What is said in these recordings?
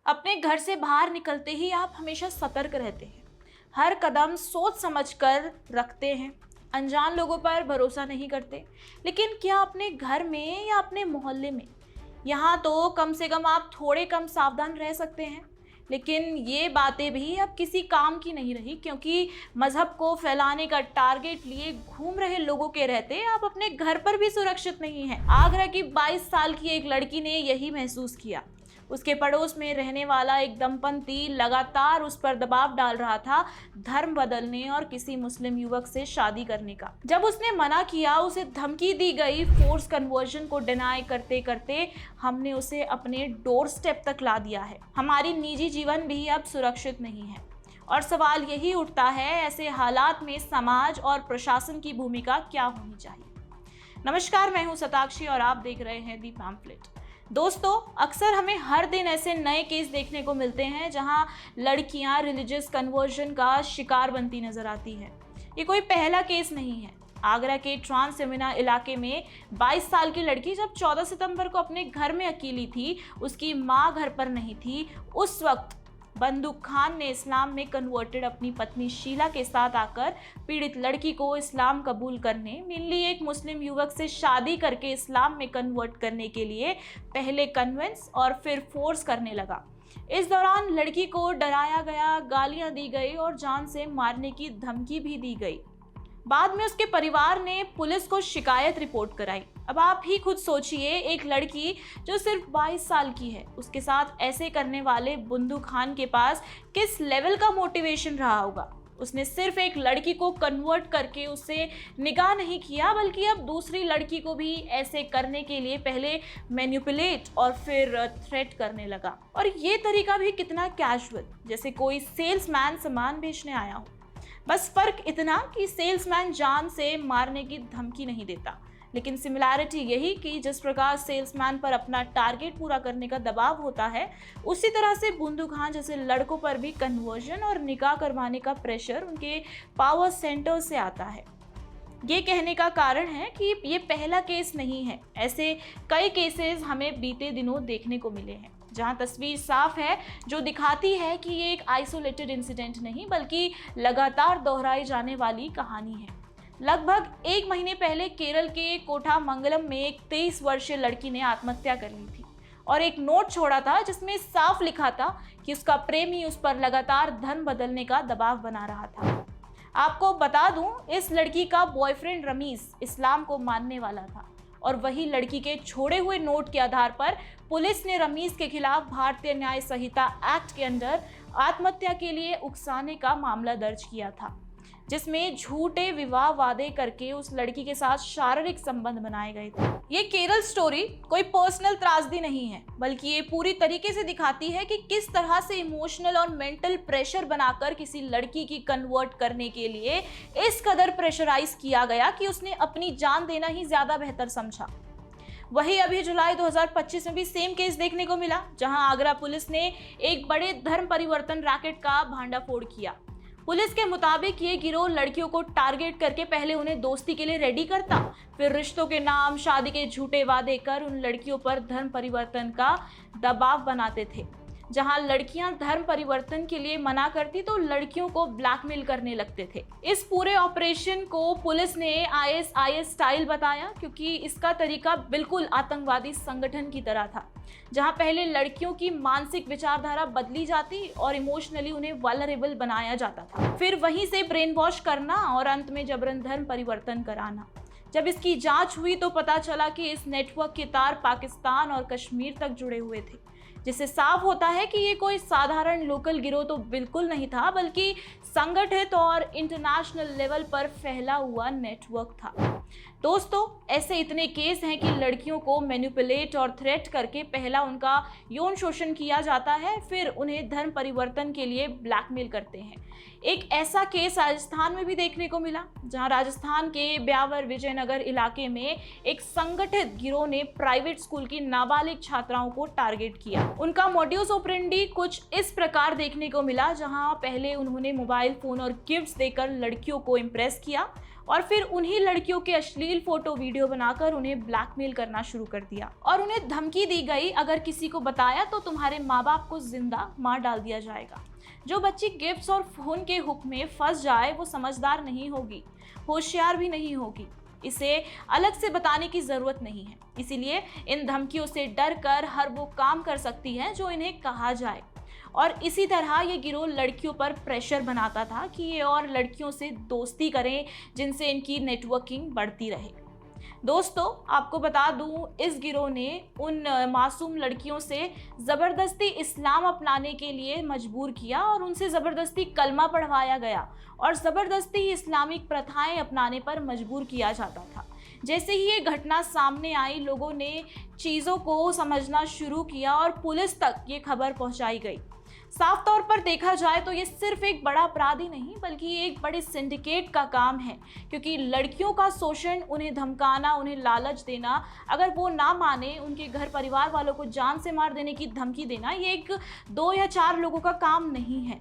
अपने घर से बाहर निकलते ही आप हमेशा सतर्क रहते हैं। हर कदम सोच समझकर रखते हैं। अनजान लोगों पर भरोसा नहीं करते। लेकिन क्या अपने घर में या अपने मोहल्ले में, यहाँ तो कम से कम आप थोड़े कम सावधान रह सकते हैं। लेकिन ये बातें भी अब किसी काम की नहीं रही, क्योंकि मजहब को फैलाने का टारगेट लिए घूम रहे लोगों के रहते आप अपने घर पर भी सुरक्षित नहीं हैं। आगरा की 22 साल की एक लड़की ने यही महसूस किया। उसके पड़ोस में रहने वाला एक दंपति लगातार उस पर दबाव डाल रहा था धर्म बदलने और किसी मुस्लिम युवक से शादी करने का। जब उसने मना किया, उसे धमकी दी गई। फोर्स कन्वर्जन को डिनाई करते करते हमने उसे अपने डोर स्टेप तक ला दिया है। हमारी निजी जीवन भी अब सुरक्षित नहीं है। और सवाल यही उठता है, ऐसे हालात में समाज और प्रशासन की भूमिका क्या होनी चाहिए। नमस्कार, मैं हूं शताक्षी और आप देख रहे हैं दी पैम्फलेट। दोस्तों, अक्सर हमें हर दिन ऐसे नए केस देखने को मिलते हैं जहां लड़कियां रिलीजियस कन्वर्जन का शिकार बनती नजर आती है। ये कोई पहला केस नहीं है। आगरा के ट्रांस यमुना इलाके में 22 साल की लड़की जब 14 सितंबर को अपने घर में अकेली थी, उसकी मां घर पर नहीं थी, उस वक्त बंदूक खान ने इस्लाम में कन्वर्टेड अपनी पत्नी शीला के साथ आकर पीड़ित लड़की को इस्लाम कबूल करने, मेनली एक मुस्लिम युवक से शादी करके इस्लाम में कन्वर्ट करने के लिए पहले कन्विंस और फिर फोर्स करने लगा। इस दौरान लड़की को डराया गया, गालियां दी गई और जान से मारने की धमकी भी दी गई। बाद में उसके परिवार ने पुलिस को शिकायत रिपोर्ट कराई। अब आप ही खुद सोचिए, एक लड़की जो सिर्फ 22 साल की है, उसके साथ ऐसे करने वाले बंदूक खान के पास किस लेवल का मोटिवेशन रहा होगा। उसने सिर्फ एक लड़की को कन्वर्ट करके उससे निकाह नहीं किया, बल्कि अब दूसरी लड़की को भी ऐसे करने के लिए पहले मैनिपुलेट और फिर थ्रेट करने लगा। और ये तरीका भी कितना कैजुअल, जैसे कोई सेल्समैन सामान बेचने आया हो। बस फर्क इतना कि सेल्समैन जान से मारने की धमकी नहीं देता, लेकिन सिमिलैरिटी यही कि जिस प्रकार सेल्समैन पर अपना टारगेट पूरा करने का दबाव होता है, उसी तरह से बंदूक खान जैसे लड़कों पर भी कन्वर्जन और निकाह करवाने का प्रेशर उनके पावर सेंटर से आता है। ये कहने का कारण है कि ये पहला केस नहीं है। ऐसे कई केसेस हमें बीते दिनों देखने को मिले हैं, जहां तस्वीर साफ है, जो दिखाती है कि ये एक आइसोलेटेड इंसिडेंट नहीं, बल्कि लगातार दोहराई जाने वाली कहानी है। लगभग 1 महीने पहले केरल के कोठामंगलम में एक 23 वर्षीय लड़की ने आत्महत्या कर ली थी और एक नोट छोड़ा था जिसमें साफ लिखा था कि उसका प्रेमी उस पर लगातार धर्म बदलने का दबाव बना रहा था। आपको बता दूं, इस लड़की का बॉयफ्रेंड रमीज इस्लाम को मानने वाला था और वही लड़की के छोड़े हुए नोट के आधार पर पुलिस ने रमीज के खिलाफ भारतीय न्याय संहिता एक्ट के अंदर आत्महत्या के लिए उकसाने का मामला दर्ज किया था, जिसमें झूठे विवाह वादे करके उस लड़की के साथ शारीरिक संबंध बनाए गए थे। ये केरल स्टोरी कोई पर्सनल त्रासदी नहीं है, बल्कि ये पूरी तरीके से दिखाती है कि किस तरह से इमोशनल और मेंटल प्रेशर बनाकर किसी लड़की की कन्वर्ट करने के लिए इस कदर प्रेशराइज किया गया कि उसने अपनी जान देना ही ज्यादा बेहतर समझा। वही अभी जुलाई 2025 में भी सेम केस देखने को मिला, जहां आगरा पुलिस ने एक बड़े धर्म परिवर्तन रैकेट का भांडाफोड़ किया। पुलिस के मुताबिक ये गिरोह लड़कियों को टारगेट करके पहले उन्हें दोस्ती के लिए रेडी करता, फिर रिश्तों के नाम, शादी के झूठे वादे कर उन लड़कियों पर धर्म परिवर्तन का दबाव बनाते थे। जहां लड़कियां धर्म परिवर्तन के लिए मना करती तो लड़कियों को ब्लैकमेल करने लगते थे। इस पूरे ऑपरेशन को पुलिस ने आईएसआईएस स्टाइल बताया, क्योंकि इसका तरीका बिल्कुल आतंकवादी संगठन की तरह था, जहां पहले लड़कियों की मानसिक विचारधारा बदली जाती और इमोशनली उन्हें वल्नरेबल बनाया जाता था, फिर वहीं से ब्रेन वॉश करना और अंत में जबरन धर्म परिवर्तन कराना। जब इसकी जांच हुई तो पता चला कि इस नेटवर्क के तार पाकिस्तान और कश्मीर तक जुड़े हुए थे, जिससे साफ होता है कि ये कोई साधारण लोकल गिरोह तो बिल्कुल नहीं था, बल्कि संगठित और इंटरनेशनल लेवल पर फैला हुआ नेटवर्क था। दोस्तों, ऐसे इतने केस हैं कि लड़कियों को मैनिपुलेट और थ्रेट करके पहला उनका यौन शोषण किया जाता है, फिर उन्हें धर्म परिवर्तन के लिए ब्लैकमेल करते हैं। एक ऐसा केस राजस्थान में भी देखने को मिला, जहां राजस्थान के ब्यावर विजयनगर इलाके में एक संगठित गिरोह ने प्राइवेट स्कूल की नाबालिग छात्राओं को टारगेट किया। उनका मॉड्यूस ऑपरेंडी कुछ इस प्रकार देखने को मिला, जहां पहले उन्होंने मोबाइल फोन और गिफ्ट्स देकर लड़कियों को इम्प्रेस किया और फिर उन्हीं लड़कियों के अश्लील फोटो वीडियो बनाकर उन्हें ब्लैकमेल करना शुरू कर दिया और उन्हें धमकी दी गई, अगर किसी को बताया तो तुम्हारे माँ बाप को जिंदा मार डाल दिया जाएगा। जो बच्ची गिफ्ट्स और फोन के हुक में फंस जाए वो समझदार नहीं होगी, होशियार भी नहीं होगी। इसे अलग से बताने की जरूरत नहीं है। इसीलिए इन धमकियों से डर कर हर वो काम कर सकती है जो इन्हें कहा जाए। और इसी तरह ये गिरोह लड़कियों पर प्रेशर बनाता था कि ये और लड़कियों से दोस्ती करें जिनसे इनकी नेटवर्किंग बढ़ती रहे। दोस्तों, आपको बता दूं, इस गिरोह ने उन मासूम लड़कियों से ज़बरदस्ती इस्लाम अपनाने के लिए मजबूर किया और उनसे ज़बरदस्ती कलमा पढ़वाया गया और ज़बरदस्ती इस्लामिक प्रथाएं अपनाने पर मजबूर किया जाता था। जैसे ही ये घटना सामने आई, लोगों ने चीज़ों को समझना शुरू किया और पुलिस तक ये खबर पहुंचाई गई। साफ तौर पर देखा जाए तो ये सिर्फ एक बड़ा अपराध ही नहीं बल्कि एक बड़े सिंडिकेट का काम है, क्योंकि लड़कियों का शोषण, उन्हें धमकाना, उन्हें लालच देना, अगर वो ना माने उनके घर परिवार वालों को जान से मार देने की धमकी देना, ये एक 2 या 4 लोगों का काम नहीं है।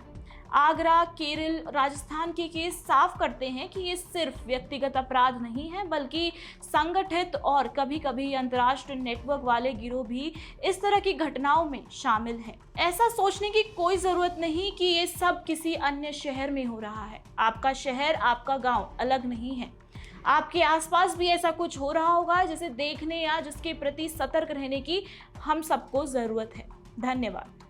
आगरा, केरल, राजस्थान के केस साफ करते हैं कि ये सिर्फ व्यक्तिगत अपराध नहीं है बल्कि संगठित और कभी कभी अंतर्राष्ट्रीय नेटवर्क वाले गिरोह भी इस तरह की घटनाओं में शामिल हैं। ऐसा सोचने की कोई ज़रूरत नहीं कि ये सब किसी अन्य शहर में हो रहा है। आपका शहर, आपका गांव अलग नहीं है। आपके आसपास भी ऐसा कुछ हो रहा होगा जिसे देखने या जिसके प्रति सतर्क रहने की हम सबको ज़रूरत है। धन्यवाद।